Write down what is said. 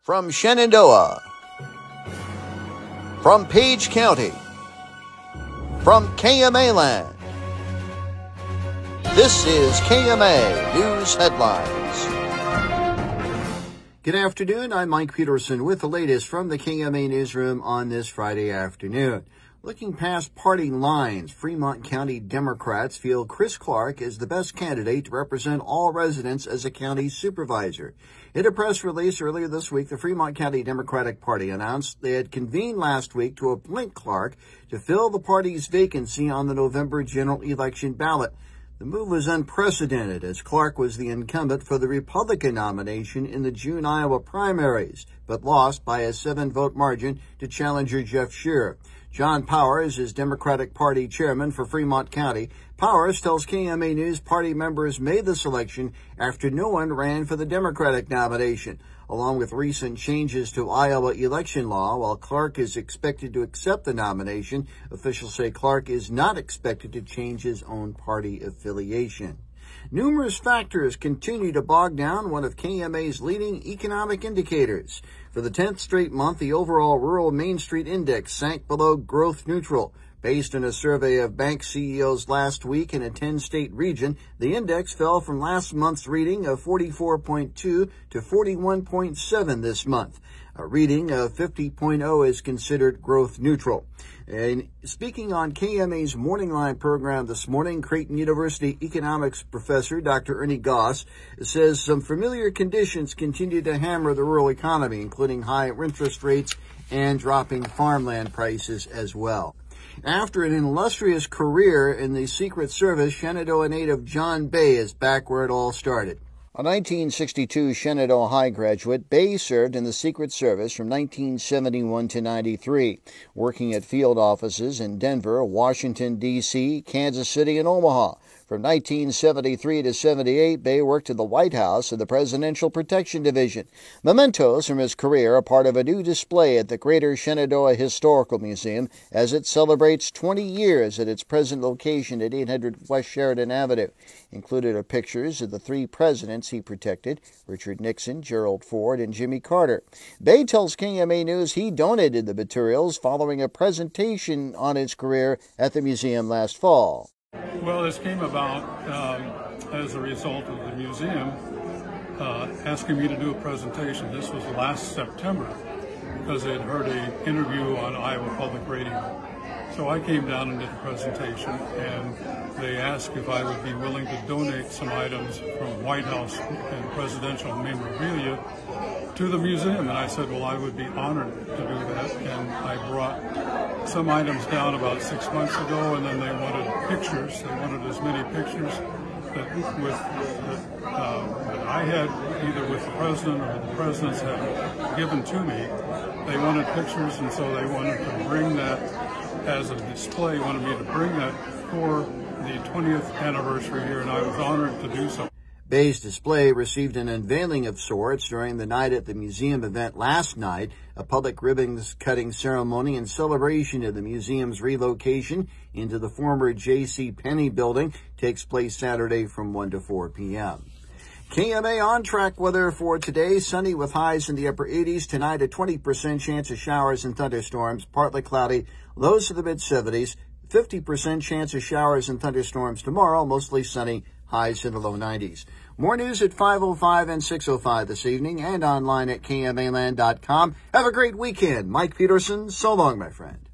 From Shenandoah, from Page County, from KMA land, this is KMA News Headlines. Good afternoon, I'm Mike Peterson with the latest from the KMA newsroom on this Friday afternoon. Looking past party lines, Fremont County Democrats feel Chris Clark is the best candidate to represent all residents as a county supervisor. In a press release earlier this week, the Fremont County Democratic Party announced they had convened last week to appoint Clark to fill the party's vacancy on the November general election ballot. The move was unprecedented as Clark was the incumbent for the Republican nomination in the June Iowa primaries, but lost by a 7-vote margin to challenger Jeff Scheer. John Powers is Democratic Party chairman for Fremont County. Powers tells KMA News party members made the selection after no one ran for the Democratic nomination. Along with recent changes to Iowa election law, while Clark is expected to accept the nomination, officials say Clark is not expected to change his own party affiliation. Numerous factors continue to bog down one of KMA's leading economic indicators. For the 10th straight month, the overall rural Main Street Index sank below growth neutral. Based on a survey of bank CEOs last week in a 10-state region, the index fell from last month's reading of 44.2 to 41.7 this month. A reading of 50.0 is considered growth neutral. And speaking on KMA's Morning Line program this morning, Creighton University economics professor Dr. Ernie Goss says some familiar conditions continue to hammer the rural economy, including high interest rates and dropping farmland prices as well. After an illustrious career in the Secret Service, Shenandoah native John Bay is back where it all started. A 1962 Shenandoah High graduate, Bay served in the Secret Service from 1971 to 93, working at field offices in Denver, Washington, D.C., Kansas City, and Omaha. From 1973 to 78, Bay worked in the White House in the Presidential Protection Division. Mementos from his career are part of a new display at the Greater Shenandoah Historical Museum as it celebrates 20 years at its present location at 800 West Sheridan Avenue. Included are pictures of the 3 presidents he protected, Richard Nixon, Gerald Ford, and Jimmy Carter. Bay tells KMA News he donated the materials following a presentation on his career at the museum last fall. Well, this came about as a result of the museum asking me to do a presentation. This was last September because they had heard an interview on Iowa Public Radio. So I came down and did a presentation, and they asked if I would be willing to donate some items from White House and presidential memorabilia to the museum. And I said, well, I would be honored to do that. And I brought some items down about 6 months ago, and then they wanted pictures. They wanted as many pictures that I had either with the president or the presidents had given to me. They wanted pictures, and so they wanted to bring that as a display, wanted me to bring that for the 20th anniversary here, and I was honored to do so. Bay's display received an unveiling of sorts during the Night at the Museum event last night, a public ribbon-cutting ceremony in celebration of the museum's relocation into the former J.C. Penney building takes place Saturday from 1 to 4 p.m. KMA on-track weather for today, sunny with highs in the upper 80s. Tonight, a 20% chance of showers and thunderstorms, partly cloudy, lows to the mid-70s. 50% chance of showers and thunderstorms tomorrow, mostly sunny, highs in the low 90s. More news at 5:05 and 6:05 this evening and online at KMAland.com. Have a great weekend. Mike Peterson, so long, my friend.